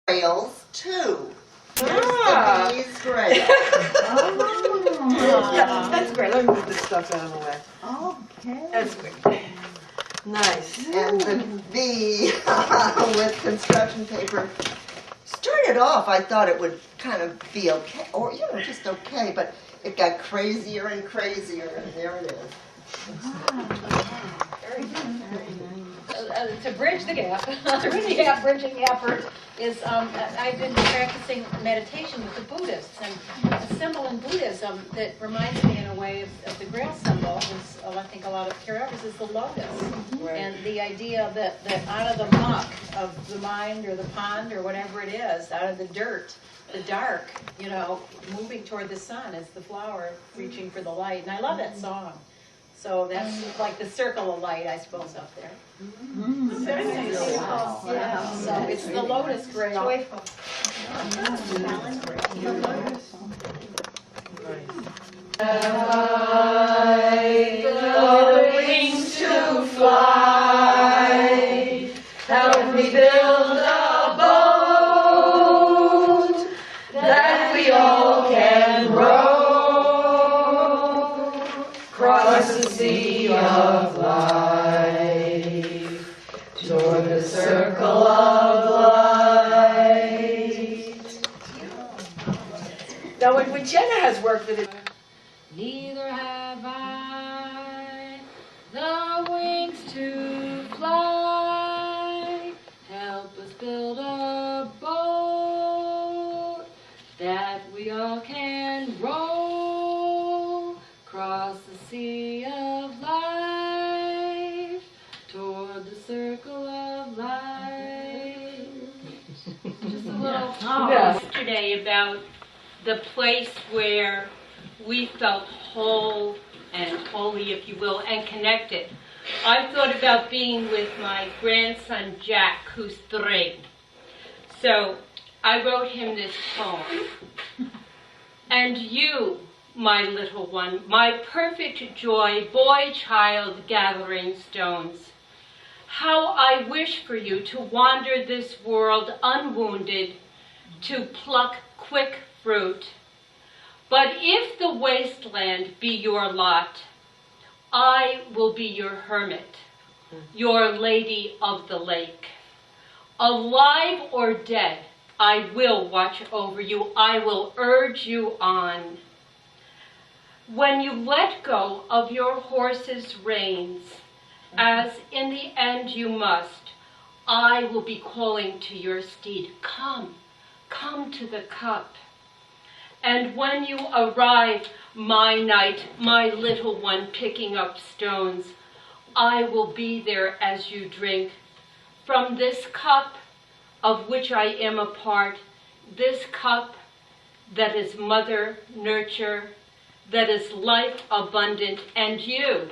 Grails too. Here's the bees' grail. Yeah, that's great. Let me move this stuff out of the way. Okay. That's great. Nice. And the bee with construction paper. Started off, I thought it would kind of be okay, or just okay, but it got crazier and crazier, and there it is. Very good. To bridge the gap, bridging the effort is, I've been practicing meditation with the Buddhists, and a symbol in Buddhism that reminds me in a way of the Grail symbol is, I think a lot of carriers, is the lotus. And the idea that out of the muck of the mind or the pond or whatever it is, out of the dirt, the dark, moving toward the sun is the flower reaching for the light. And I love that song. So that's like the circle of light, I suppose, up there. Very nice. Yeah, so it's the lotus grail. Joyful. The wings to fly, help me build a boat that we all can row across the sea of life toward the circle of light. Now, when Jenna has worked with it, Neither have I the wings to fly. Help us build a boat that we all can row across the sea of life toward the circle of life. Just a little Yesterday about the place where we felt whole and holy, if you will, and connected. I thought about being with my grandson Jack, who's 3. So I wrote him this poem. And you, my little one, my perfect joy, boy child gathering stones, how I wish for you to wander this world unwounded, to pluck quick fruit. But if the wasteland be your lot, I will be your hermit, your lady of the lake. Alive or dead, I will watch over you. I will urge you on. When you let go of your horse's reins, as in the end you must, I will be calling to your steed, come, come to the cup. And when you arrive, my knight, my little one, picking up stones, I will be there as you drink from this cup of which I am a part, this cup that is mother, nurture, that is life abundant, and you,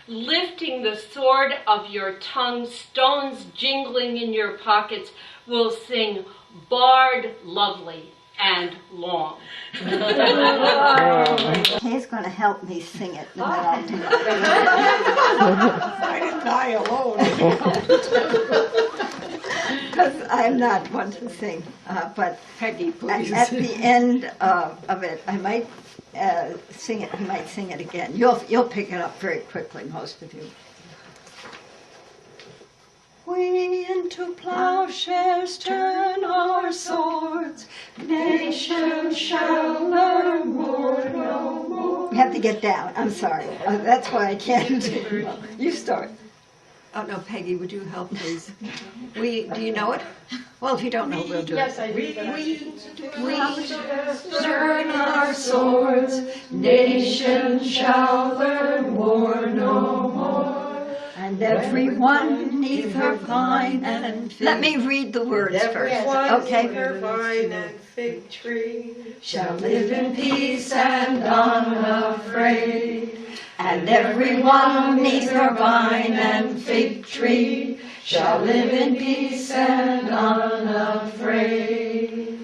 lifting the sword of your tongue, stones jingling in your pockets, will sing, barred lovely and long. Kay's going to help me sing it, and then I'll do it. I didn't die alone. Because I'm not one to sing, but Peggy, please. at the end of it, I might sing it. He might sing it again. You'll pick it up very quickly, most of you. We into plowshares turn our swords, nation shall learn more no more. We have to get down. I'm sorry. That's why I can't. You start. Oh, no, Peggy, would you help, please? Do you know it? Well, if you don't know, we'll do it. Yes, I do. we turn our swords, nation shall learn war no more. And everyone neath her vine and fig. Let me read the words first. Okay. Her vine and fig tree Shall live in peace and unafraid. And everyone neath her vine and fig tree Shall live in peace and unafraid.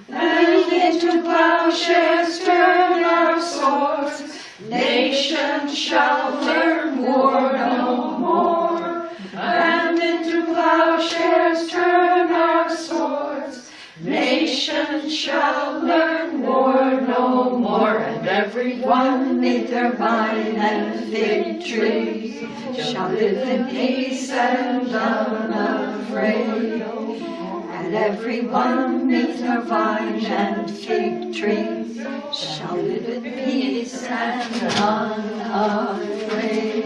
And into plowshares turn our swords, nation shall learn war no more. And into plowshares turn our swords, shall learn war no more, and everyone neath their vine and fig tree shall live in peace and unafraid. And everyone neath their vine and fig tree shall live in peace and unafraid.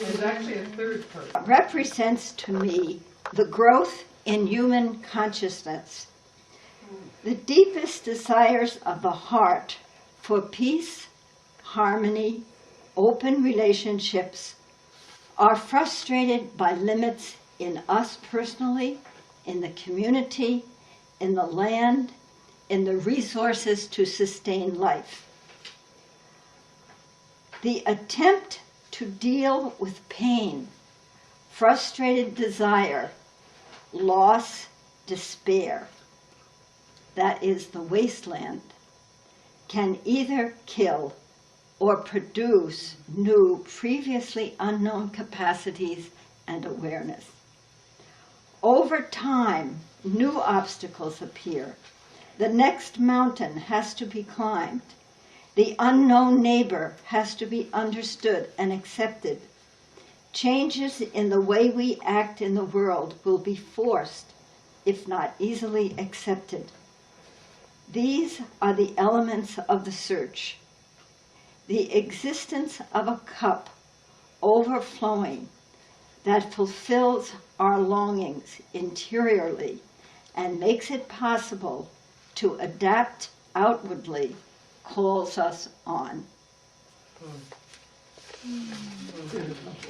There's actually a third part. Represents to me the growth in human consciousness. The deepest desires of the heart for peace, harmony, open relationships are frustrated by limits in us personally, in the community, in the land, in the resources to sustain life. The attempt to deal with pain, frustrated desire, loss, despair, that is the wasteland, can either kill or produce new, previously unknown capacities and awareness. Over time, new obstacles appear. The next mountain has to be climbed. The unknown neighbor has to be understood and accepted. Changes in the way we act in the world will be forced, if not easily accepted. These are the elements of the search. The existence of a cup overflowing that fulfills our longings interiorly and makes it possible to adapt outwardly calls us on.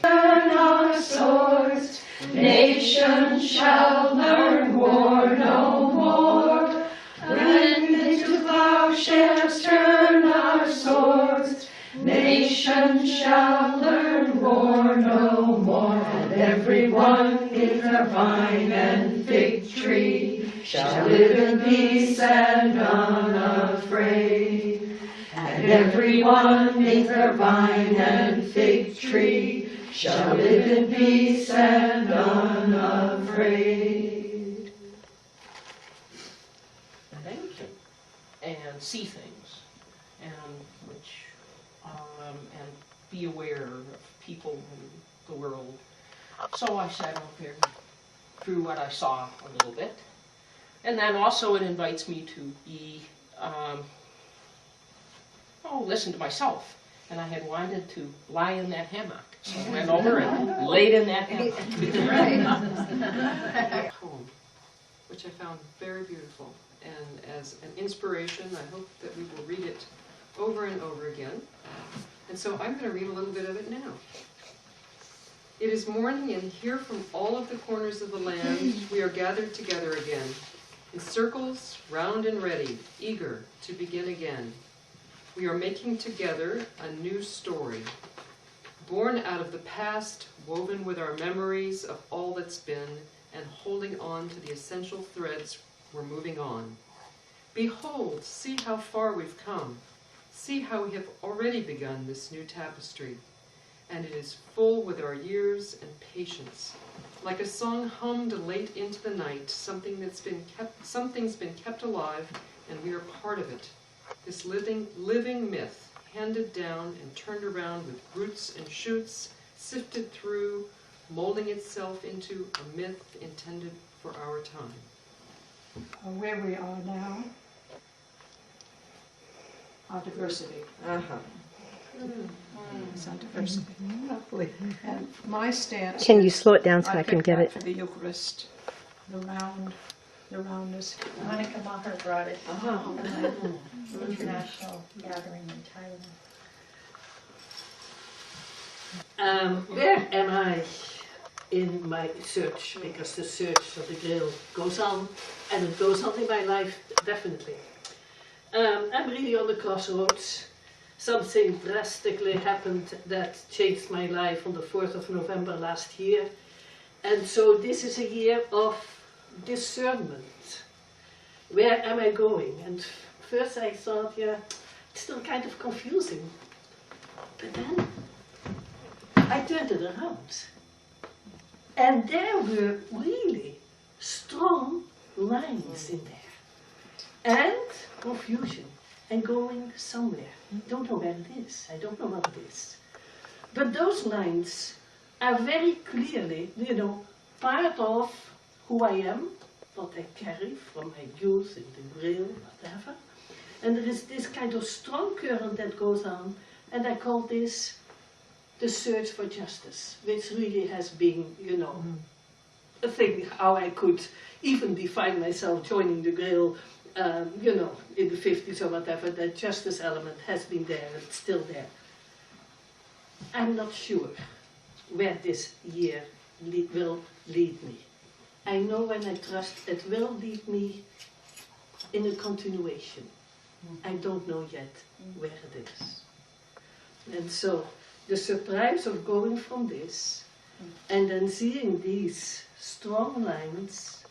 Turn our swords, nations shall learn war no more. When into plowshares turn our swords, nations shall learn war no more. And everyone in their vine and fig tree shall live in peace and unafraid. And everyone neath their vine and fig tree shall live in peace and unafraid. Thank you. And see things, and and be aware of people in the world. So I sat out there through what I saw a little bit, and then also it invites me to be listen to myself. And I had wanted to lie in that hammock, so I went over and laid in that hammock. Poem, which I found very beautiful, and as an inspiration, I hope that we will read it over and over again. And so I'm going to read a little bit of it now. It is morning, and here from all of the corners of the land we are gathered together again, in circles, round and ready, eager to begin again. We are making together a new story, born out of the past, woven with our memories of all that's been, and holding on to the essential threads we're moving on. Behold, see how far we've come. See how we have already begun this new tapestry, and it is full with our years and patience. Like a song hummed late into the night, something's been kept alive, and we are part of it. This living myth, handed down and turned around with roots and shoots, sifted through, molding itself into a myth intended for our time. Where we are now, our diversity. It's our diversity. And my stance. Can you slow it down so I can picked get out it? For the Eucharist, the roundness. Monica Maher brought it from the international gathering in Thailand. Where am I in my search? Because the search for the Grail goes on, and it goes on in my life, definitely. I'm really on the crossroads. Something drastically happened that changed my life on the 4th of November last year. And so this is a year of discernment. Where am I going? And first I thought, yeah, it's still kind of confusing. But then I turned it around. And there were really strong lines in there. and confusion and going somewhere. Don't know where it is. I don't know what it is. But those lines are very clearly, part of who I am, what I carry from my youth in the Grail, whatever. And there is this kind of strong current that goes on, and I call this the search for justice, which really has been, a thing how I could even define myself joining the Grail, in the 50s or whatever. That justice element has been there and it's still there. I'm not sure where this year will lead me. I know when I trust it will lead me in a continuation. I don't know yet where it is. And so the surprise of going from this and then seeing these strong lines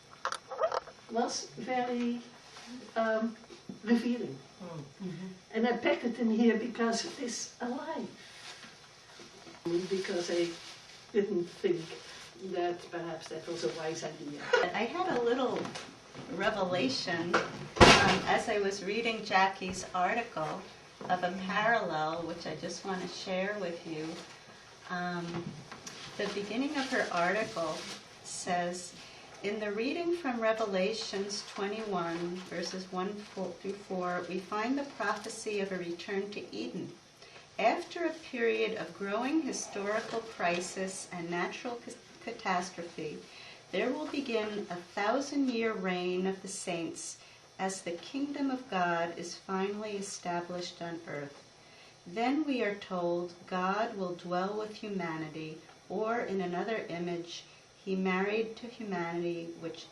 was very revealing. And I packed it in here because it is alive. Because I didn't think that perhaps that was a wise idea. I had a little revelation as I was reading Jackie's article of a parallel, which I just want to share with you. The beginning of her article says, in the reading from Revelations 21, verses 1 through 4, we find the prophecy of a return to Eden. After a period of growing historical crisis and natural catastrophe, there will begin a 1,000-year reign of the saints as the kingdom of God is finally established on earth. Then we are told God will dwell with humanity, or in another image, he married to humanity, which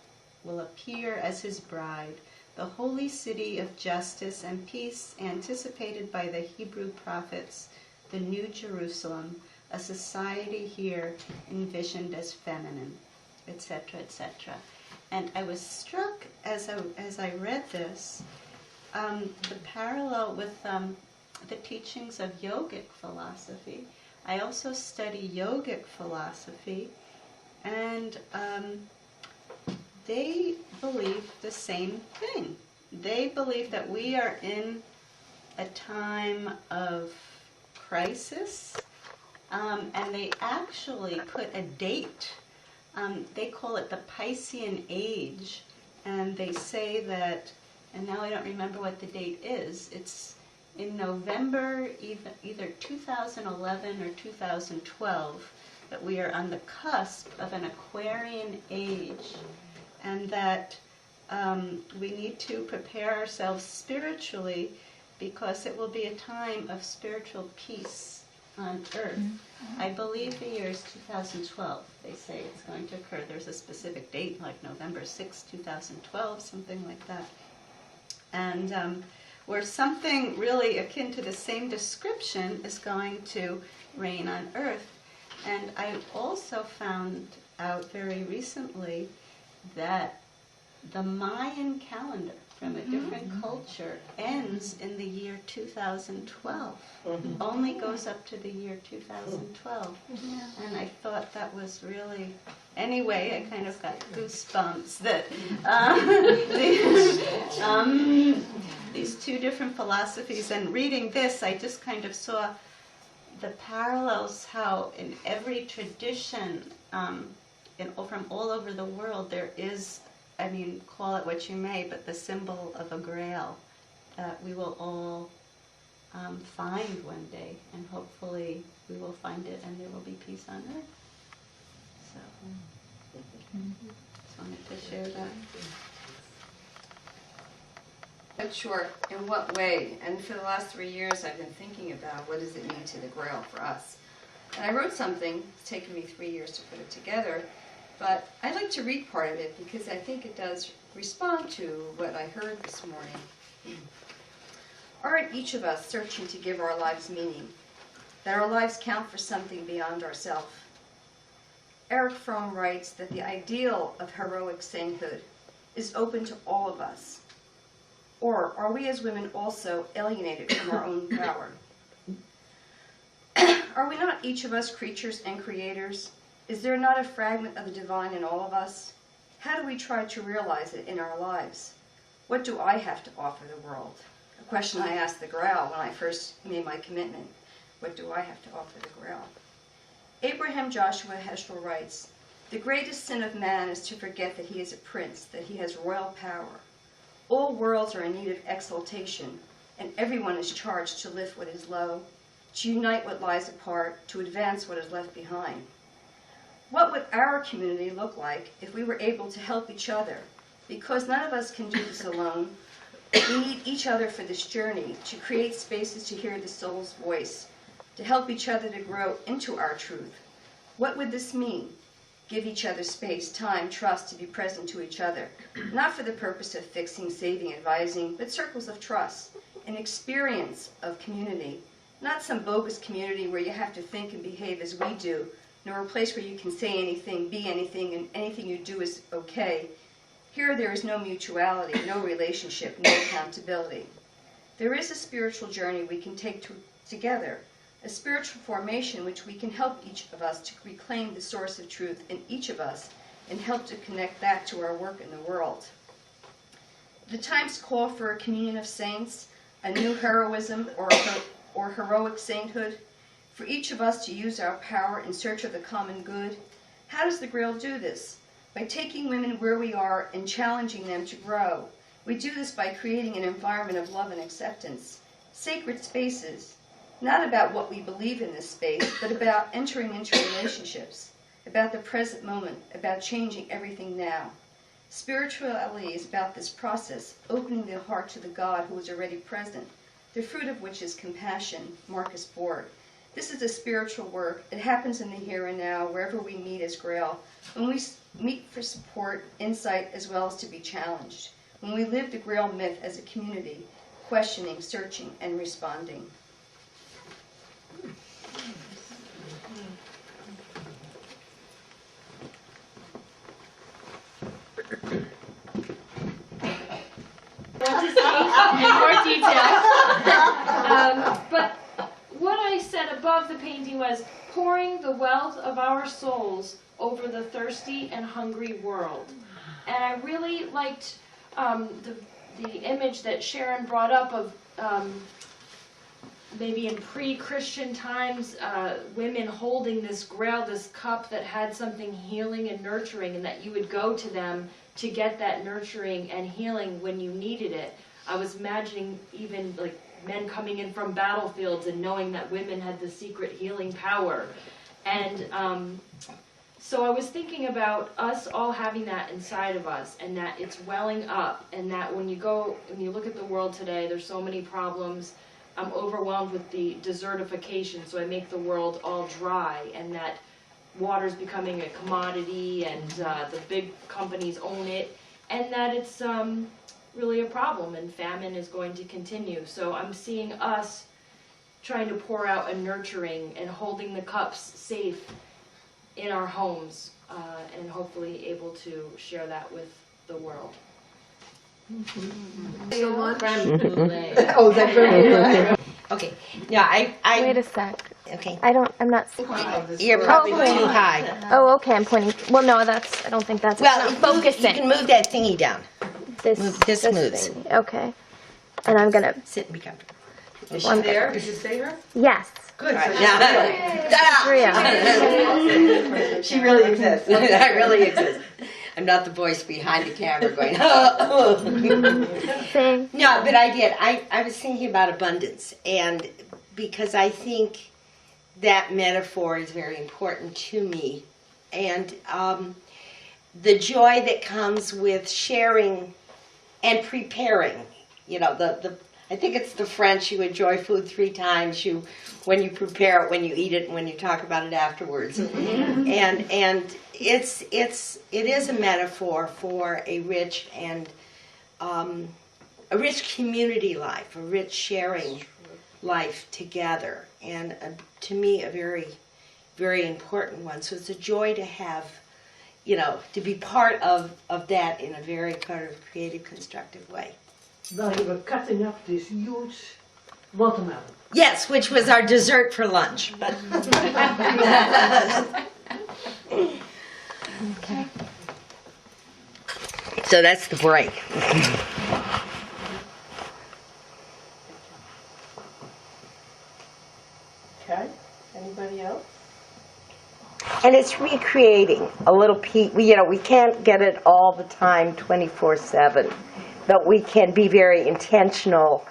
will appear as his bride, the holy city of justice and peace anticipated by the Hebrew prophets, the New Jerusalem, a society here envisioned as feminine, etc., etc. And I was struck as I read this, the parallel with the teachings of yogic philosophy. I also study yogic philosophy, and they believe the same thing. They believe that we are in a time of crisis, and they actually put a date. They call it the Piscean Age, and they say that, and now I don't remember what the date is, it's in November, either 2011 or 2012, that we are on the cusp of an Aquarian age, and that we need to prepare ourselves spiritually because it will be a time of spiritual peace on earth. I believe the year is 2012. They say it's going to occur. There's a specific date, like November 6, 2012, something like that. And where something really akin to the same description is going to reign on earth. And I also found out very recently that the Mayan calendar from a different culture ends in the year 2012. Only goes up to the year 2012. And I thought that was really, anyway, I kind of got goosebumps that these two different philosophies. And reading this, I just kind of saw the parallels, how in every tradition from all over the world there is, I mean, call it what you may, but the symbol of a grail that we will all find one day, and hopefully we will find it and there will be peace on earth. So, just wanted to share that. Not sure in what way, and for the last 3 years I've been thinking about what does it mean to the Grail for us. And I wrote something, it's taken me 3 years to put it together, but I'd like to read part of it because I think it does respond to what I heard this morning. Aren't each of us searching to give our lives meaning, that our lives count for something beyond ourselves? Eric Fromm writes that the ideal of heroic sainthood is open to all of us. Or are we as women also alienated from our own power? Are we not each of us creatures and creators? Is there not a fragment of the divine in all of us? How do we try to realize it in our lives? What do I have to offer the world? A question I asked the Grail when I first made my commitment. What do I have to offer the Grail? Abraham Joshua Heschel writes, "The greatest sin of man is to forget that he is a prince, that he has royal power. All worlds are in need of exaltation, and everyone is charged to lift what is low, to unite what lies apart, to advance what is left behind." What would our community look like if we were able to help each other? Because none of us can do this alone. We need each other for this journey, to create spaces to hear the soul's voice, to help each other to grow into our truth. What would this mean? Give each other space, time, trust to be present to each other, not for the purpose of fixing, saving, advising, but circles of trust, an experience of community, not some bogus community where you have to think and behave as we do, nor a place where you can say anything, be anything, and anything you do is okay. Here there is no mutuality, no relationship, no accountability. There is a spiritual journey we can take together, a spiritual formation which we can help each of us to reclaim the source of truth in each of us and help to connect that to our work in the world. The times call for a communion of saints, a new heroism or heroic sainthood, for each of us to use our power in search of the common good. How does the Grail do this? By taking women where we are and challenging them to grow. We do this by creating an environment of love and acceptance. Sacred spaces, not about what we believe in this space, but about entering into relationships, about the present moment, about changing everything now. Spirituality is about this process, opening the heart to the God who is already present, the fruit of which is compassion, Marcus Borg. This is a spiritual work. It happens in the here and now, wherever we meet as Grail, when we meet for support, insight, as well as to be challenged, when we live the Grail myth as a community, questioning, searching, and responding. In more detail. But what I said above the painting was pouring the wealth of our souls over the thirsty and hungry world. And I really liked the image that Sharon brought up of maybe in pre-Christian times, women holding this Grail, this cup that had something healing and nurturing, and that you would go to them to get that nurturing and healing when you needed it. I was imagining even like men coming in from battlefields and knowing that women had the secret healing power. And so I was thinking about us all having that inside of us, and that it's welling up, and that when you look at the world today, there's so many problems. I'm overwhelmed with the desertification, so I make the world all dry, and that water's becoming a commodity, and the big companies own it, and that it's really a problem, and famine is going to continue. So I'm seeing us trying to pour out a nurturing and holding the cups safe in our homes, and hopefully able to share that with the world. Oh, that's very Okay. Yeah, I Wait a sec. Okay. I'm not. You're probably okay. too high. Oh, okay, I'm pointing. Well, no, I don't think that's. Well, it's not focusing. You can move that thingy down. This moves. thing. Okay. And I'm gonna. Sit and be comfortable. Is she there? Is it stay her? Yes. Good. Right. Real. She really exists. I really exist. I'm not the voice behind the camera going, oh. No, but I did. I was thinking about abundance, and because I think that metaphor is very important to me, and the joy that comes with sharing and preparing. You know, I think it's the French, you enjoy food 3 times, when you prepare it, when you eat it, and when you talk about it afterwards. And it is a metaphor for a rich and a rich community life, a rich sharing life together, and to me a very, very important one. So it's a joy to have, to be part of that in a very kind of creative, constructive way. Well, you were cutting up this huge watermelon. Yes, which was our dessert for lunch. But okay. So that's the break. And it's recreating a little piece. We can't get it all the time 24/7, but we can be very intentional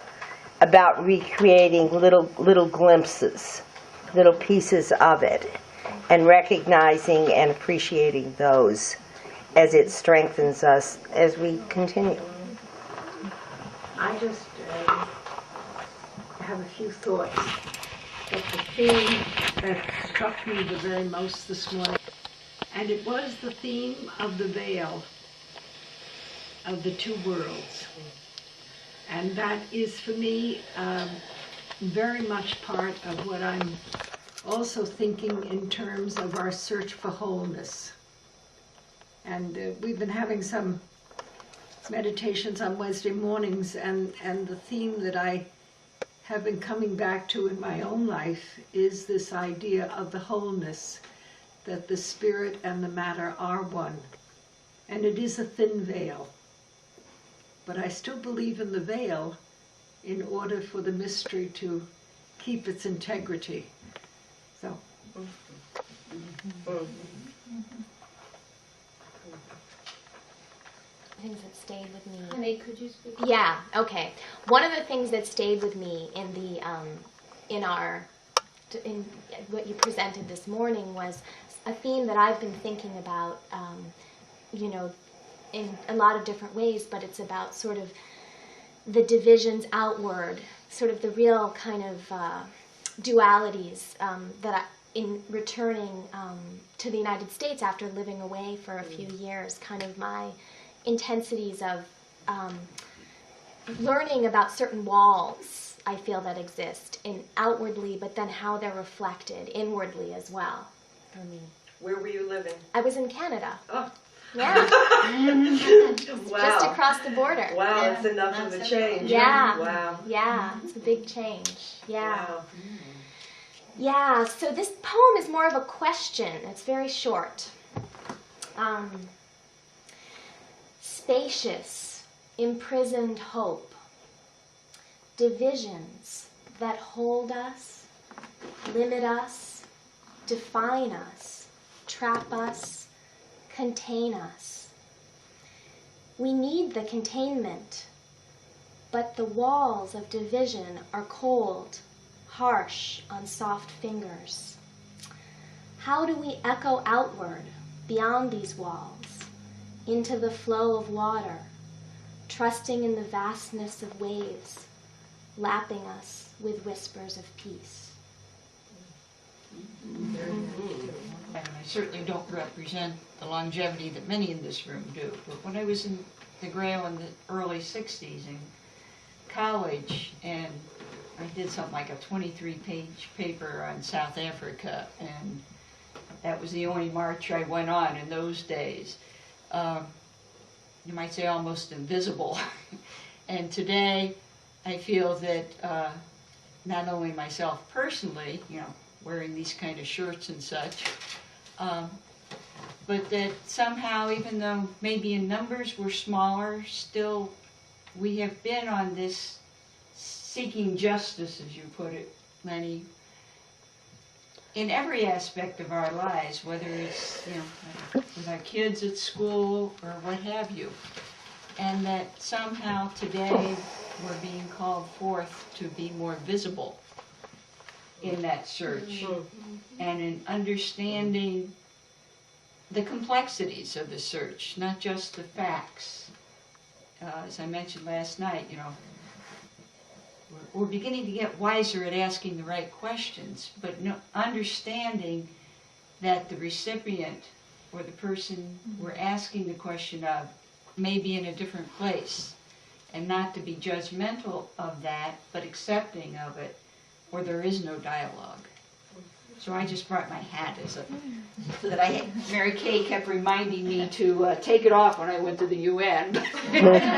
about recreating little glimpses, little pieces of it, and recognizing and appreciating those as it strengthens us as we continue. I just have a few thoughts. But the theme that struck me the very most this morning, and it was the theme of the veil of the two worlds. And that is for me very much part of what I'm also thinking in terms of our search for wholeness. And we've been having some meditations on Wednesday mornings, and the theme that I have been coming back to in my own life is this idea of the wholeness, that the spirit and the matter are one. And it is a thin veil. But I still believe in the veil in order for the mystery to keep its integrity. So. Things that stayed with me. Honey, could you speak? Yeah. Okay. One of the things that stayed with me in the in what you presented this morning was a theme that I've been thinking about, in a lot of different ways. But it's about sort of the divisions outward, sort of the real kind of dualities that in returning to the United States after living away for a few years, kind of my intensities of learning about certain walls I feel that exist outwardly, but then how they're reflected inwardly as well for me. Where were you living? I was in Canada. Oh. Yeah. Wow. Just across the border. Wow, Yeah. it's enough of a change. Yeah. Wow. Yeah, it's a big change. Yeah. Wow. Yeah, so this poem is more of a question. It's very short. Spacious, imprisoned hope, divisions that hold us, limit us, define us, trap us, contain us. We need the containment, but the walls of division are cold, harsh on soft fingers. How do we echo outward beyond these walls, into the flow of water, trusting in the vastness of waves, lapping us with whispers of peace? And I certainly don't represent the longevity that many in this room do, but when I was in the Grail in the early 60s in college, and I did something like a 23-page paper on South Africa, and that was the only march I went on in those days. You might say almost invisible. And today, I feel that not only myself personally, wearing these kind of shirts and such, but that somehow, even though maybe in numbers we're smaller, still we have been on this seeking justice, as you put it, Lenny, in every aspect of our lives, whether it's, with our kids at school or what have you. And that somehow today we're being called forth to be more visible in that search and in understanding the complexities of the search, not just the facts. As I mentioned last night, we're beginning to get wiser at asking the right questions, but understanding that the recipient or the person we're asking the question of may be in a different place, and not to be judgmental of that, but accepting of it, or there is no dialogue. So I just brought my hat so that Mary Kay kept reminding me to take it off when I went to the UN.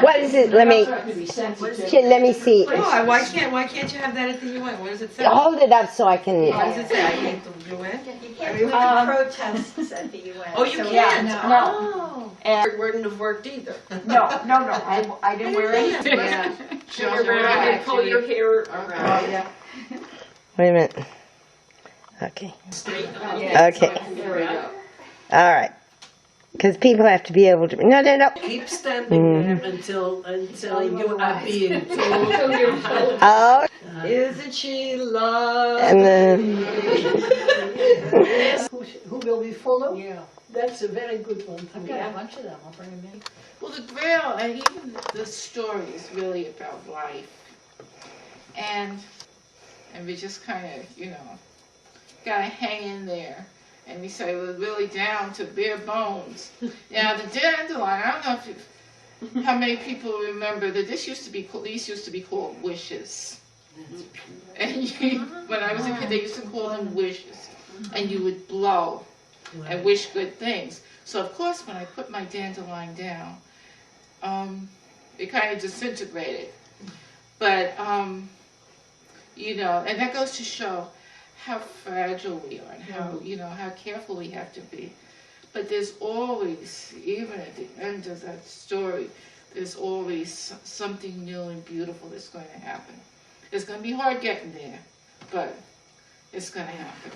What is it? Let me see. Oh, why can't you have that at the UN? What does it say? Hold it up so I can. What does it say? I can't do the UN? You can't do any protests at the UN. Oh, you so can't? No. And it wouldn't have worked either. No. I didn't wear anything. Yeah. Pull your hair around. Oh, yeah. Wait a minute. Okay. Yeah. Okay. There we go. All right. Because people have to be able to. No. Keep standing there until you are being told. Oh. Isn't she lovely? And then. Who will we follow? Yeah. That's a very good one. I've got a bunch of them, I'll bring them in. Well, the Grail, and even the story is really about life. And we just kind of, gotta hang in there. And we say we're really down to bare bones. Now, the dandelion, I don't know how many people remember that these used to be called wishes. And when I was a kid, they used to call them wishes. And you would blow and wish good things. So, of course, when I put my dandelion down, it kind of disintegrated. But, and that goes to show how fragile we are and how careful we have to be. But there's always, even at the end of that story, there's always something new and beautiful that's going to happen. It's going to be hard getting there, but it's going to happen.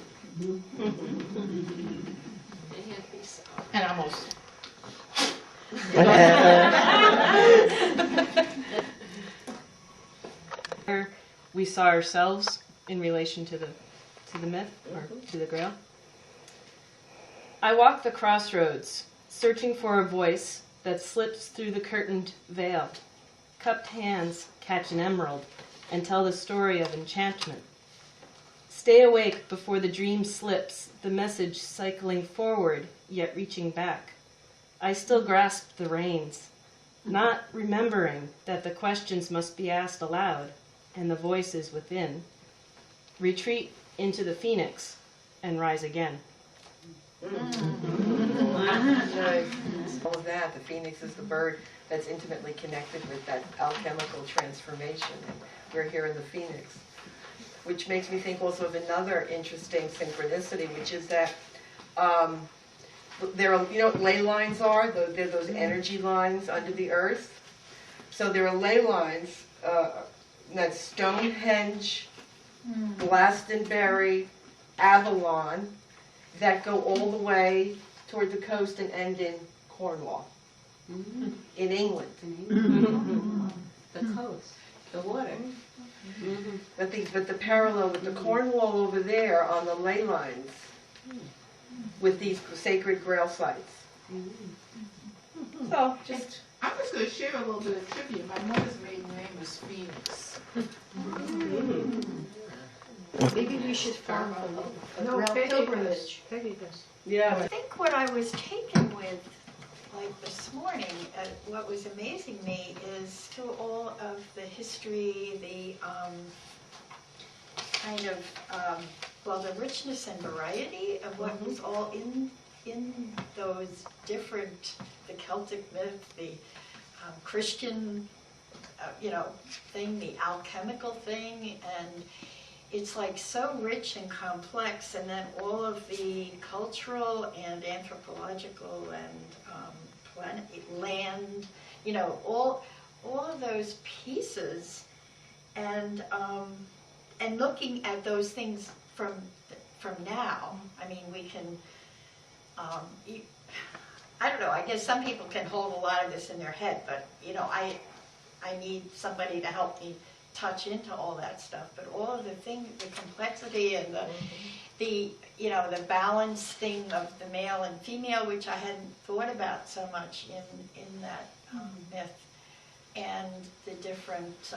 And I'm almost. We saw ourselves in relation to the myth, or to the Grail. I walk the crossroads, searching for a voice that slips through the curtained veil. Cupped hands catch an emerald and tell the story of enchantment. Stay awake before the dream slips, the message cycling forward, yet reaching back. I still grasp the reins, not remembering that the questions must be asked aloud, and the voice is within. Retreat into the phoenix and rise again. All of that, the phoenix is the bird that's intimately connected with that alchemical transformation. And we're here in the phoenix, which makes me think also of another interesting synchronicity, which is that there are, what ley lines are? They're those energy lines under the earth. So there are ley lines, that's Stonehenge, Glastonbury, Avalon, that go all the way toward the coast and end in Cornwall, in England. The coast, the water. But the parallel with the Cornwall over there on the ley lines with these sacred Grail sites. So, I'm just going to share a little bit of trivia. My mother's maiden name was Phoenix. Maybe we should form a Grail pilgrimage. Yeah. I think what I was taken with, like this morning, what was amazing me is to all of the history, the kind of, the richness and variety of what was all in those different, the Celtic myth, the Christian, thing, the alchemical thing, and it's like so rich and complex, and then all of the cultural and anthropological and land, all of those pieces, and looking at those things from now. I mean, we can. I don't know. I guess some people can hold a lot of this in their head, but I need somebody to help me touch into all that stuff. But all of the things, the complexity and the balance thing of the male and female, which I hadn't thought about so much in that myth, and the different,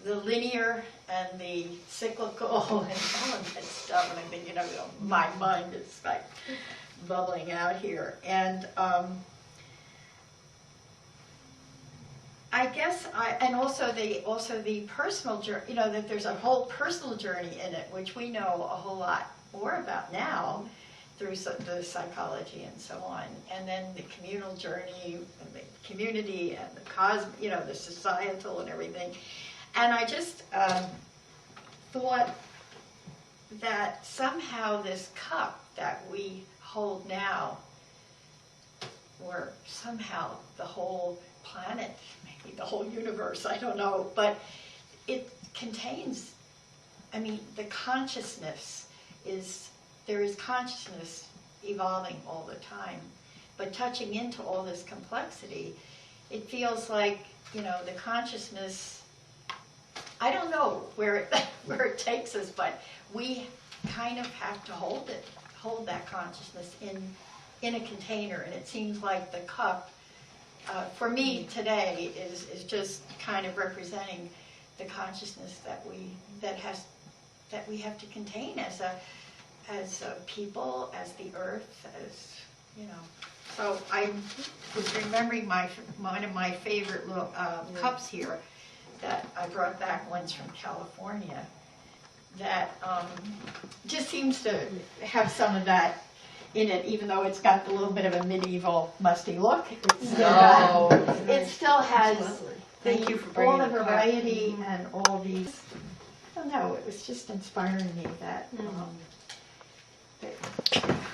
the linear and the cyclical and all of that stuff. And I think, my mind is like bubbling out here. And I guess and also the personal journey, that there's a whole personal journey in it, which we know a whole lot more about now through the psychology and so on. And then the communal journey, and the community, and the the societal and everything. And I just thought that somehow this cup that we hold now, or somehow the whole planet, maybe the whole universe, I don't know, but it contains I mean, the consciousness there is consciousness evolving all the time, but touching into all this complexity, it feels like, the consciousness, I don't know where it takes us, but we kind of have to hold that consciousness in a container, and it seems like the cup, for me today, is just kind of representing the consciousness that we have to contain as a people, as the earth, So I was remembering one of my favorite little cups here that I brought back once from California that just seems to have some of that in it, even though it's got a little bit of a medieval musty look. It still has Thank you for all bringing the the cup. variety and all these. I don't know, it was just inspiring me that.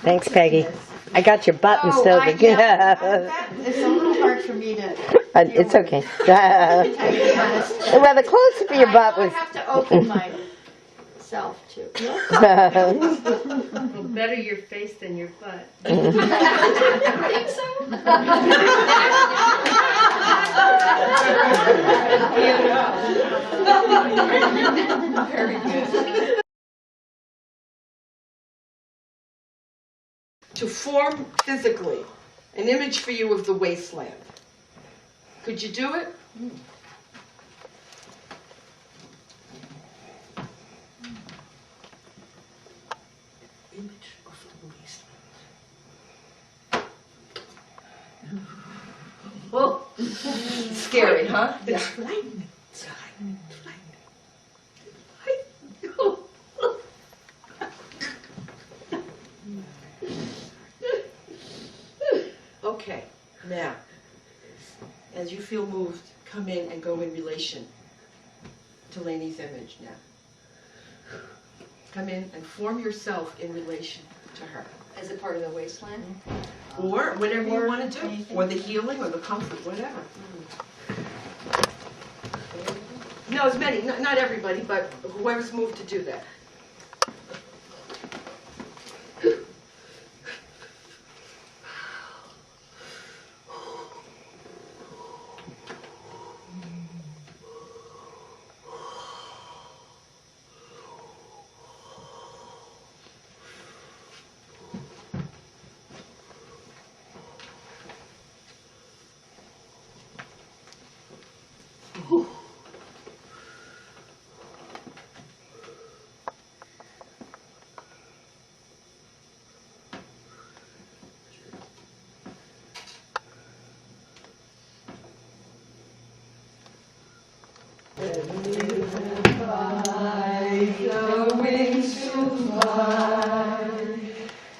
Thanks, Peggy. I got your button still. It's a little hard for me to. It's okay. Well, the close-up of your butt was. I have to open myself too. Well, better your face than your butt. You think so? Very good. To form physically an image for you of the wasteland. Could you do it? Image of the wasteland. Oh, scary, huh? It's frightening. It's frightening. Okay, now, as you feel moved, come in and go in relation to Lainey's image now. Come in and form yourself in relation to her. As a part of the wasteland? Or whatever you want to do, or the healing, or the comfort, whatever. No, as many, not everybody, but whoever's moved to do that.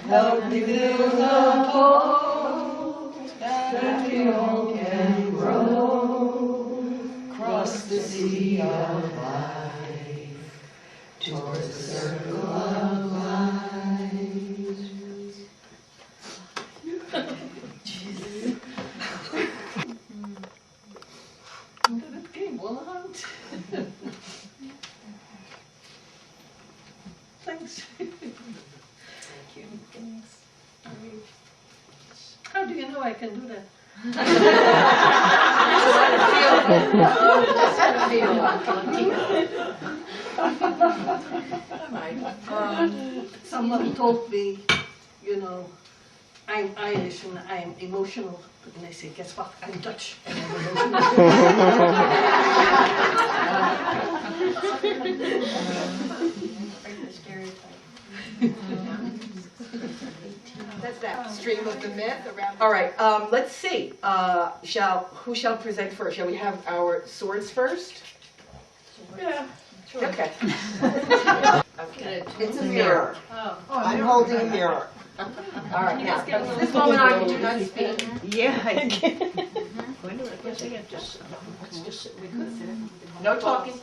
Help me build a boat that we all can row across the sea of life towards the circle of life. Jesus. That came well out. Thanks. How do you know I can do that? Someone told me, I'm Irish and I'm emotional. And I say, guess what? I'm Dutch and I'm That's that stream of the myth around. All right, let's see. Who shall present first? Shall we have our swords first? Yeah, sure. Okay. Okay. It's a mirror. Oh. I'm holding a mirror. All right, now, from this moment on, you do not speak. Yeah, I can. I guess I got just, let's just sit. We could sit. No talking.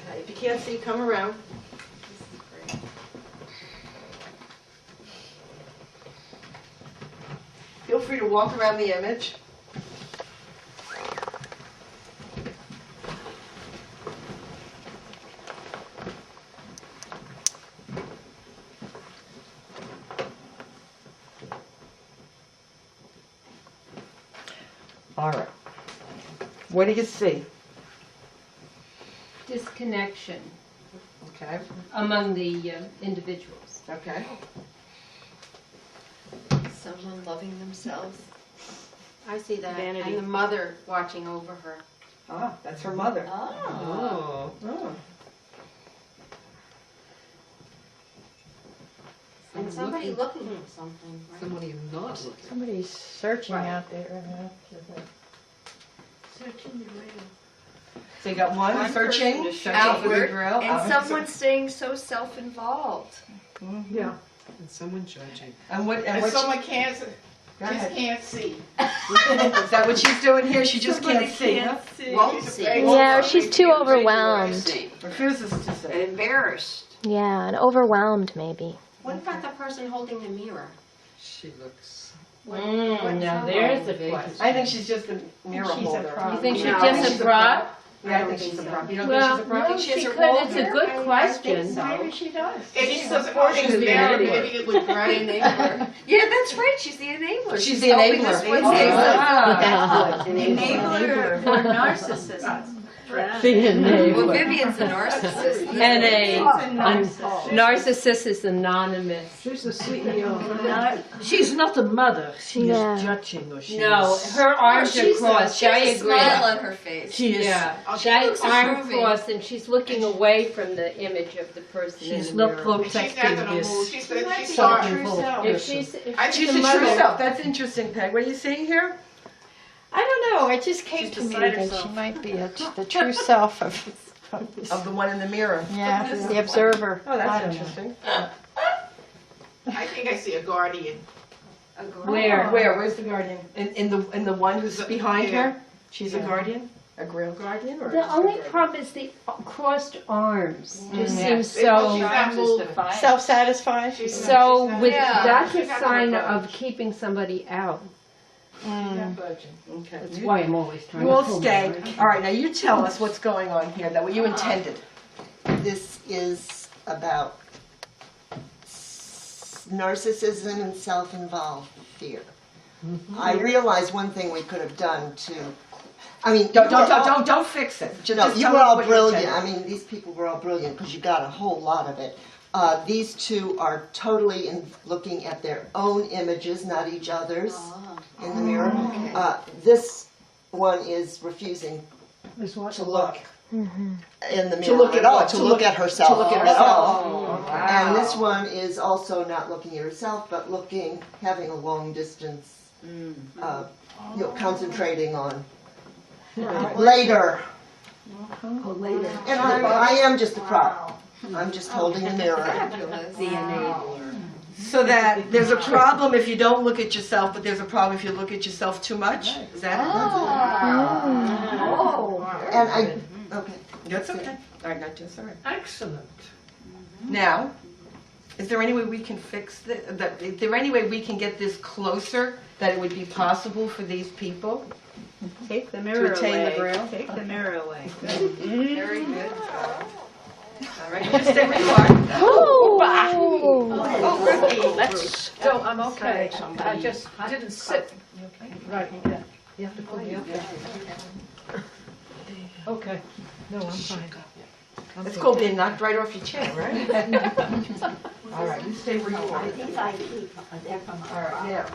Okay, if you can't see, come around. Feel free to walk around the image. All right. What do you see? Disconnection Okay. among the individuals. Okay. Someone loving themselves. I see that. Vanity. And the mother watching over her. Ah, that's her mother. Oh. Oh. And somebody looking for something. Right? Somebody not looking. Somebody's searching out there. Searching the rail. So you got one searching, searching for the Outward, grill. and someone staying so self-involved. Yeah. And someone judging. And what? And what someone can't, Go just ahead. can't see. Is that what she's doing here? She just can't see. Huh? Won't see. Yeah, she's too overwhelmed. Refuses to see. Embarrassed. Yeah, and overwhelmed maybe. What about the person holding the mirror? She looks. Now there's a question. I think she's just a mirror holder. You think she's just a prop? Yeah, I think she's a prop. You don't Well, think she's a prop? no, she could. It's a good question. Maybe she does. If she's supporting the mirror, maybe it would brighten Enabler. Yeah, that's right. She's the enabler. She's the helping enabler. us with Oh, things. that's good. Enabler for narcissists. Well, Vivian's a narcissist. And a narcissist is anonymous. She's a CEO. She's not a mother. She Yeah. is judging or she's... No, her arms are crossed. She I has a agree. smile on her face. She is. Yeah, She that looks arm approving. crossed, and she's looking away from the image of the person She's in the not mirror. She's not protecting gonna this. move. She's the self-involved If person. she's, if I she's She's a a true mother, self. That's interesting, Peg. What are you seeing here? I don't know. It just came to me that she might be the true self of Of the one in the mirror. yeah, the observer. Oh, I that's don't know. interesting. I think I see a guardian. where? Where's the guardian? In the one who's behind Yeah. her? She's a guardian? A Grail guardian? Or The just a only guardian? problem is the crossed arms. Just Yeah. seems She's so. not moving. Self-satisfied. So with Yeah. that's She's a not sign gonna of budge. keeping somebody out. Okay. That's why I'm always trying You to all pull stay. my right. All right, now you tell us what's going on here, that what you intended. This is about narcissism and self-involved fear. I realize one thing we could have done to, I mean, Don't fix it. Just no, just you tell were us all what you brilliant. intended. I mean, these people were all brilliant because you got a whole lot of it. These two are totally looking at their own images, not each other's, in the mirror. This one is refusing to look in the mirror look at all, what? to look at herself To look at at all. herself. And this one is also not looking at herself, but having a long distance, concentrating on later. later. And I am just a prop. I'm just holding the mirror. The enabler. So that there's a problem if you don't look at yourself, but there's a problem if you look at yourself too much? Is that it? And okay. That's okay. All right, not just, all right. Excellent. Now, is there any way we can fix this? Is there any way we can get this closer, that it would be possible for these people? Take the mirror attain the away. Grail? Take the mirror away. Very good. All right, just stay where you are. Oh, Ricky. Let's go. I'm okay. I just didn't sit. Right. Yeah. You have to pull me up there. Okay. No, I'm fine. It's called being knocked right off your chair, right? All right, you stay where you are. All right, now,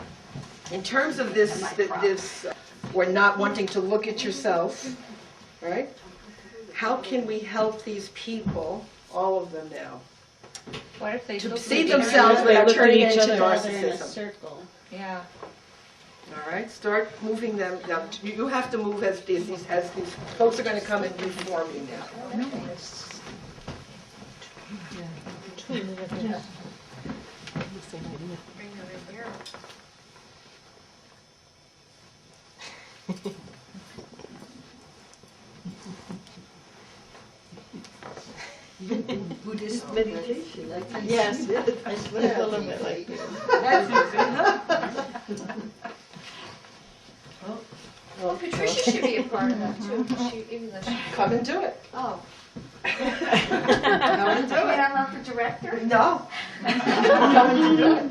in terms of this, or not wanting to look at yourself, right? How can we help these people, all of them now, What if they to look see at each themselves other? without turning Each into other in a narcissism? circle. Yeah. All right, start moving them. Now, you have to move as these folks are going to come and reform you now. Bring her in here. Buddhist meditation. Yes, I suppose a little bit like Well, Patricia should be a part of that too. Even though she. Come and do it. Oh. Come and do it. I'm not the director? No. Come and do it.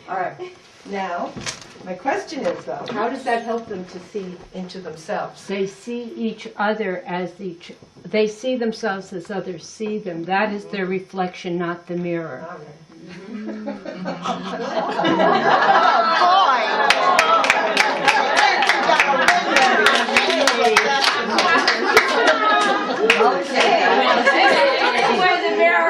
All right. Now, my question is though, how does that help them to see into themselves? They see each other as they see themselves as others see them. That is their reflection, not the mirror. the mirror,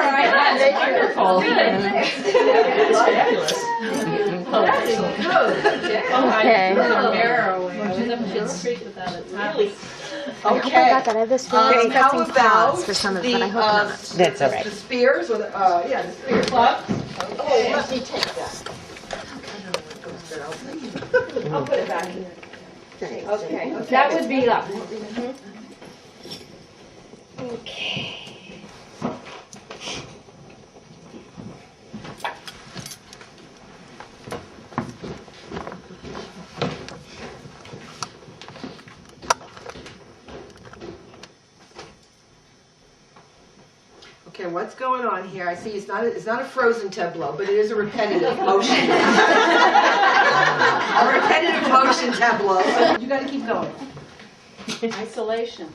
I hope I got that. I have this really pressing pause for some of it, but I hope not. That's all right. The spears, or the, the spear club? Oh, let me take that. I'll put it back in. Okay. That would be up. Okay. Okay, what's going on here? I see it's not a frozen tableau, but it is a repetitive motion. A repetitive motion tableau. So you got to keep going. Isolation.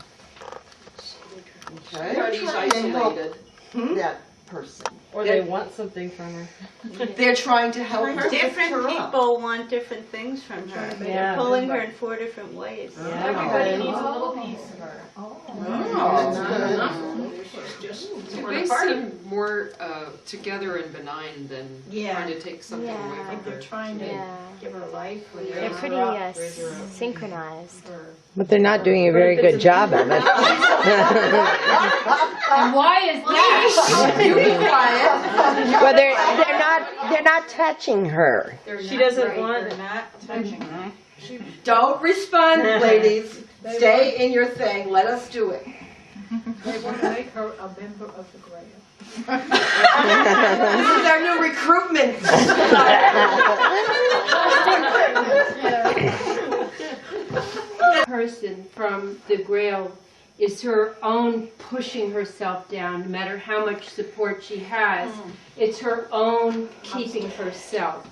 Okay. Everybody's isolated. That person. Or they want something from her. They're trying to help her. Different people want different things from her. But Yeah. they're pulling her in 4 different ways. Everybody needs a little piece of her. They seem more together and benign than trying to take something away from her. They're trying to give her life. They're pretty synchronized. But they're not doing a very good job of it. And why is that? You be quiet. Well, they're not touching her. She doesn't want. They're not touching her. Don't respond, ladies. Stay in your thing. Let us do it. They want to make her a member of the Grail. This is our new recruitment. Person from the Grail is her own pushing herself down, no matter how much support she has. It's her own keeping herself.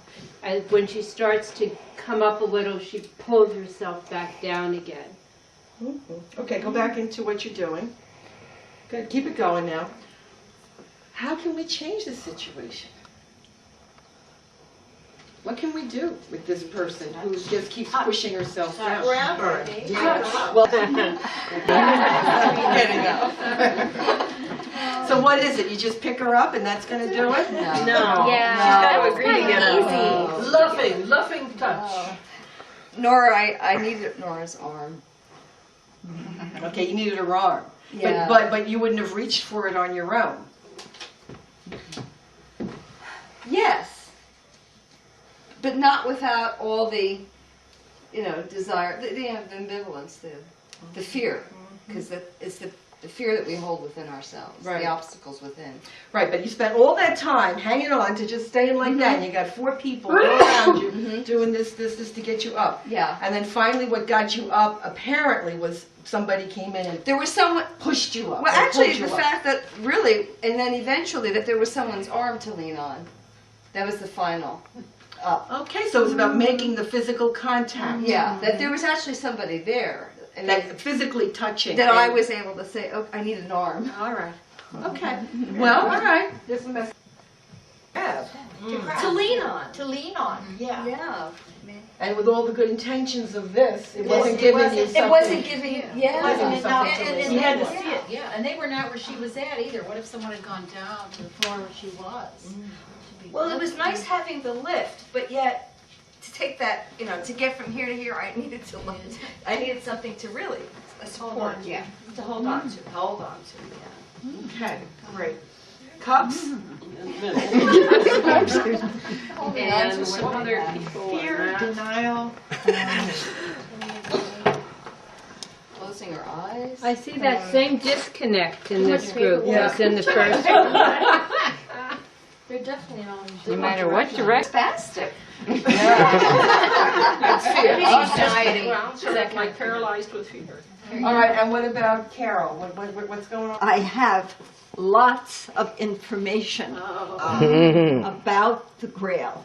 And when she starts to come up a little, she pulls herself back down again. Okay, go back into what you're doing. Good, keep it going now. How can we change the situation? What can we do with this person who just keeps pushing herself down? Grab her. Well, so what is it? You just pick her up and that's going to do it? No. Yeah. She's got to agree to get Loving, loving touch. Nora, I needed Nora's arm. Okay, you needed her arm. Yeah. But you wouldn't have reached for it on your own. Yes. But not without all the, desire, the ambivalence, the fear, because it's the fear that we hold within ourselves, the obstacles within. Right, but you spent all that time hanging on to just staying like that, and you got 4 people all around you doing this to get you up. Yeah. And then finally what got you up apparently was somebody came in and there was someone pushed you up. Well, actually, the fact that really, and then eventually that there was someone's arm to lean on. That was the final up. Okay, so it was about making the physical contact. Yeah, that there was actually somebody there. And that physically touching. That I was able to say, oh, I need an arm. All right. Okay. Well, all right. This is a mess. To lean on. To lean on. Yeah. Yeah. And with all the good intentions of this, it wasn't giving you something. It wasn't giving you, Yeah. And you had to see it, yeah. And they were not where she was at either. What if someone had gone down to the floor where she was? Well, it was nice having the lift, but yet to take that, to get from here to here, I needed something to really support. Yeah. To hold on to. Hold on to. Yeah. Okay. Great. Cups. And some other people. Fear, denial. Closing her eyes. I see that same disconnect in this group as in the first. They're definitely all No matter what direction. Spastic. It's Anxiety. Well, sort of like paralyzed with fear. All right, and what about Carol? What's going on? I have lots of information about the Grail.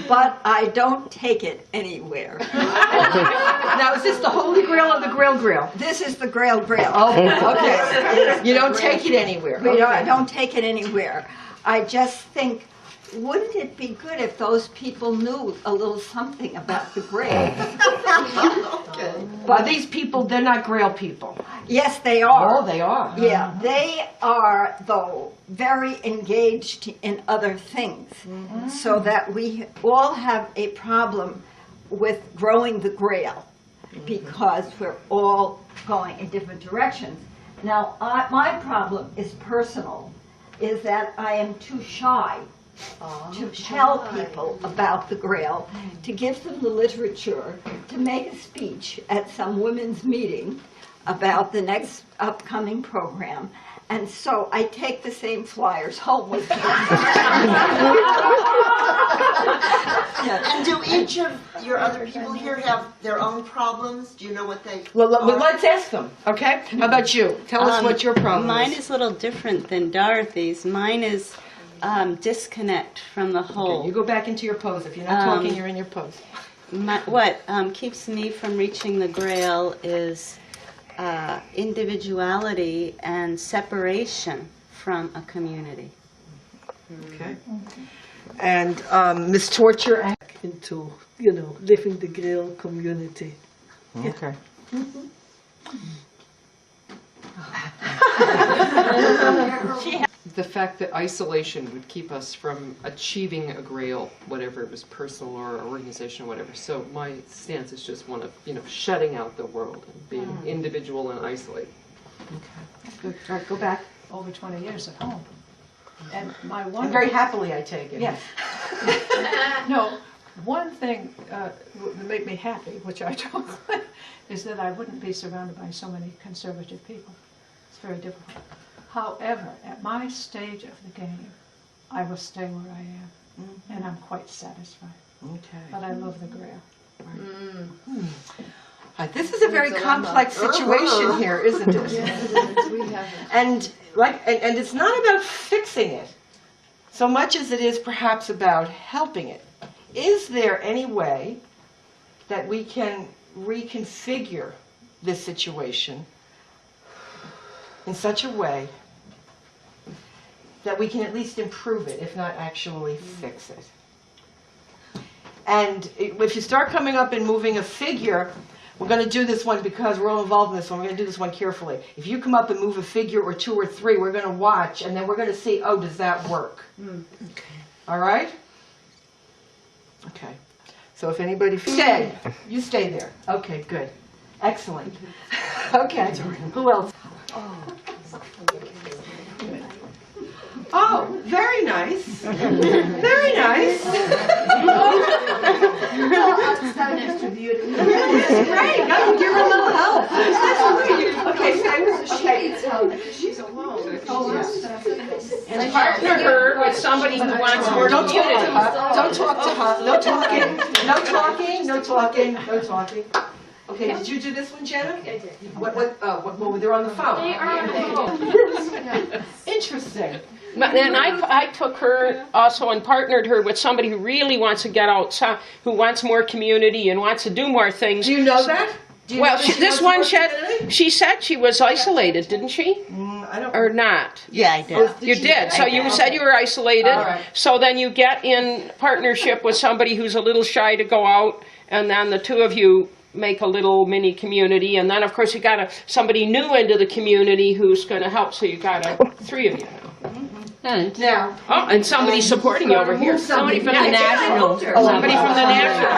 But I don't take it anywhere. Now, is this the Holy Grail or the Grail Grail? This is the Grail Grail. Oh, okay. You don't take it anywhere. I don't take it anywhere. I just think, wouldn't it be good if those people knew a little something about the Grail? Are these people, they're not Grail people? Yes, they are. Oh, they are. Yeah, they are, though, very engaged in other things, so that we all have a problem with growing the Grail, because we're all going in different directions. Now, my problem is personal, is that I am too shy to tell people about the Grail, to give them the literature, to make a speech at some women's meeting about the next upcoming program. And so I take the same flyers home with me. And do each of your other people here have their own problems? Do you know what they Well, are? let's ask them, okay? How about you? Tell us what your problem Mine is. is a little different than Dorothy's. Mine is disconnect from the whole. Okay, you go back into your pose. If you're not talking, you're in your pose. What keeps me from reaching the Grail is individuality and separation from a community. Okay. And Miss Torture? Into, living the Grail community. Okay. The fact that isolation would keep us from achieving a Grail, whatever it was, personal or organizational, whatever. So my stance is just one of, shutting out the world and being individual and isolated. Okay. Good. All right, go back. Over 20 years at home. And my one... And very happily, I take it. Yes. No, one thing that made me happy, which I don't, is that I wouldn't be surrounded by so many conservative people. It's very difficult. However, at my stage of the game, I will stay where I am, and I'm quite satisfied. Okay. But I love the Grail. This is a very complex situation here, isn't it? Yes, it is. We have it. And it's not about fixing it so much as it is perhaps about helping it. Is there any way that we can reconfigure this situation in such a way that we can at least improve it, if not actually fix it? And if you start coming up and moving a figure, we're going to do this one because we're all involved in this one. We're going to do this one carefully. If you come up and move a figure or two or three, we're going to watch, and then we're going to see, oh, does that work? Okay. All right? Okay. So if anybody... Stay. You stay there. Okay, good. Excellent. Okay. Who else? Oh, very nice. Very nice. Great. Got to give her a little help. Okay, so She's alone. And partner her with somebody who wants more Don't talk to community. her. Don't talk to her. No talking. No talking. No talking. No talking. Okay, did you do this one, Jenna? I did. What, they're on the phone? They are on the phone. Interesting. But then I took her also and partnered her with somebody who really wants to get outside, who wants more community and wants to do more things. Do you know that? Well, this one she said she was isolated, didn't she? I don't. Or not? Yeah, I did. Oh, You did. So you said you were isolated. All right. So then you get in partnership with somebody who's a little shy to go out, and then the two of you make a little mini community, and then of course you got somebody new into the community who's going to help. So you got three of you. And now, and somebody's supporting you over here. Somebody from the National. Somebody from the National.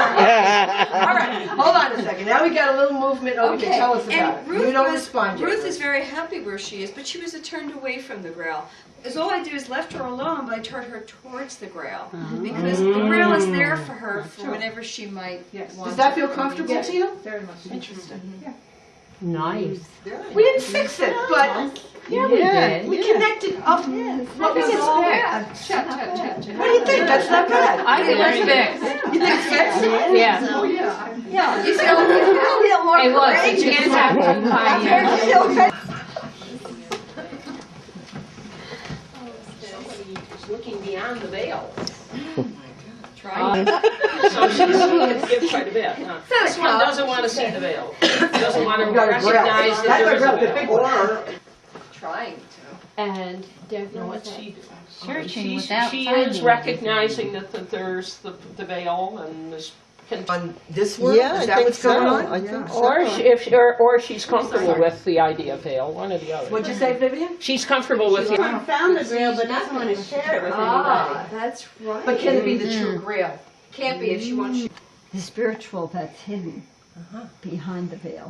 All right, hold on a second. Now we got a little movement over here. Tell us about it. You don't respond yet. Ruth is very happy where she is, but she was turned away from the Grail. Because all I did is left her alone, but I turned her towards the Grail. Because the Grail is there for her for whenever she might want. Does that feel comfortable to you? Very much. Interesting. Yeah. Nice. We didn't fix it, but Yeah, we did. We Yeah. connected up. What was all Chat. What do you think? That's not bad. I think it's fixed. You think it's fixed? Yeah. Oh, yeah. Yeah, you feel more Hey, look, courageous. you can't have 2 pioneers. looking beyond the veil. Trying. So she's going to give quite a bit. This one doesn't want to see the veil. Doesn't want to recognize that there is a veil. Trying to. And Deborah, What's she doing? Searching without She finding is recognizing that there's the veil and this. On this world? Yeah, Is I that think what's going so. on? I think so. Or she's comfortable with the idea of veil, one or the other. What'd you say, Vivian? She's comfortable with She the. found the Grail, but doesn't want to share it with anybody. That's right. But can it be the true Grail? Can't be if she wants. The spiritual that's hidden behind the veil.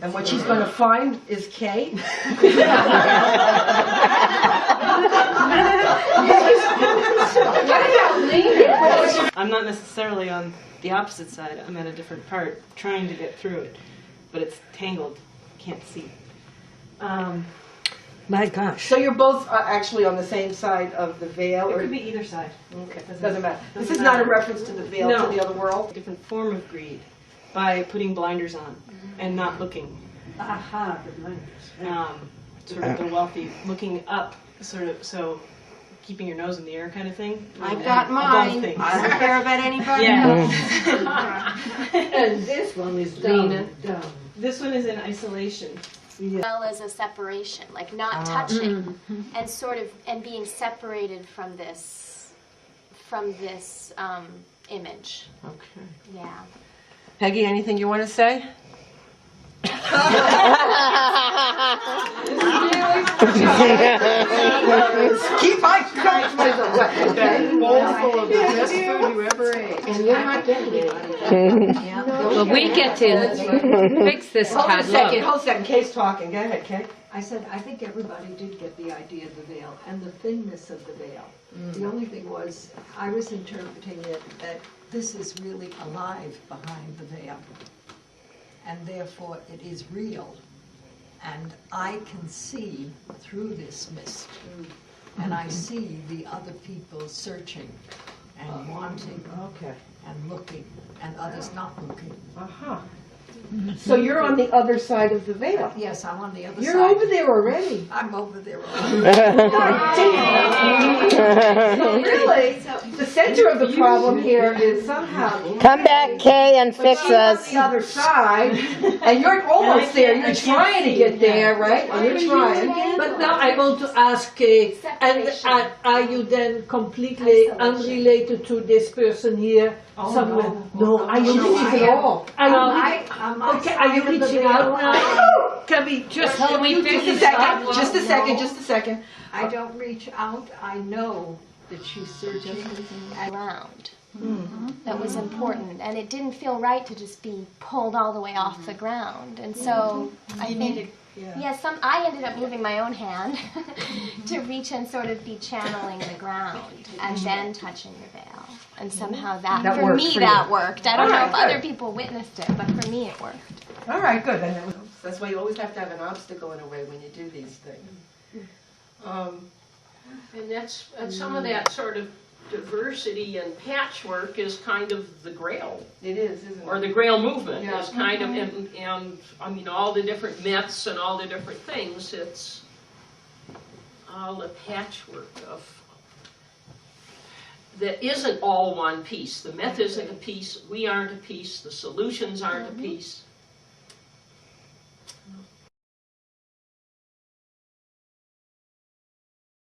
And what she's going to find is Cay? I'm not necessarily on the opposite side. I'm at a different part, trying to get through it, but it's tangled. Can't see. My gosh. So you're both actually on the same side of the veil? It could be either side. Okay, doesn't matter. This is not a reference to the veil, to the other world? A different form of greed by putting blinders on and not looking. Aha, the blinders. Sort of the wealthy looking up, sort of, so keeping your nose in the air kind of thing. I've got mine. I don't care about anybody else. And this one is down. This one is in isolation. Well as a separation, like not touching and sort of and being separated from this image. Okay. Yeah. Peggy, anything you want to say? Keep my customers away, okay? Bowl full of the best food you ever ate. And you're not getting any. Well, we get to fix this, Hold Todd. a second, hold a second. Kay's talking. Go ahead, Cay. I said, I think everybody did get the idea of the veil and the thinness of the veil. The only thing was, I was interpreting it that this is really alive behind the veil. And therefore it is real. And I can see through this mist. And I see the other people searching and wanting and looking and others not looking. So you're on the other side of the veil. Yes, I'm on the other side. You're over there already. I'm over there already. So really, the center of the problem here is somehow. Come back, Kay, and fix But you're us. on the other side, and you're almost there. You're trying to get there, right? And you're trying. But now I want to ask Kay, and are you then completely unrelated to this person here somewhere? No, are you reaching at all? Okay, are you reaching out now? Can we just help you? Just a second. I don't reach out. I know that she's searching around. That was important, and it didn't feel right to just be pulled all the way off the ground. And so I think, I ended up moving my own hand to reach and sort of be channeling the ground and then touching the veil. And somehow that for me, that worked. I don't know if other people witnessed it, but for me it worked. All right, good. That's why you always have to have an obstacle in a way when you do these things. And that's some of that sort of diversity and patchwork is kind of the Grail. It is, isn't it? Or the Grail movement is kind of, and I mean, all the different myths and all the different things, it's all the patchwork of, that isn't all one piece. The myth isn't a piece, we aren't a piece, the solutions aren't a piece.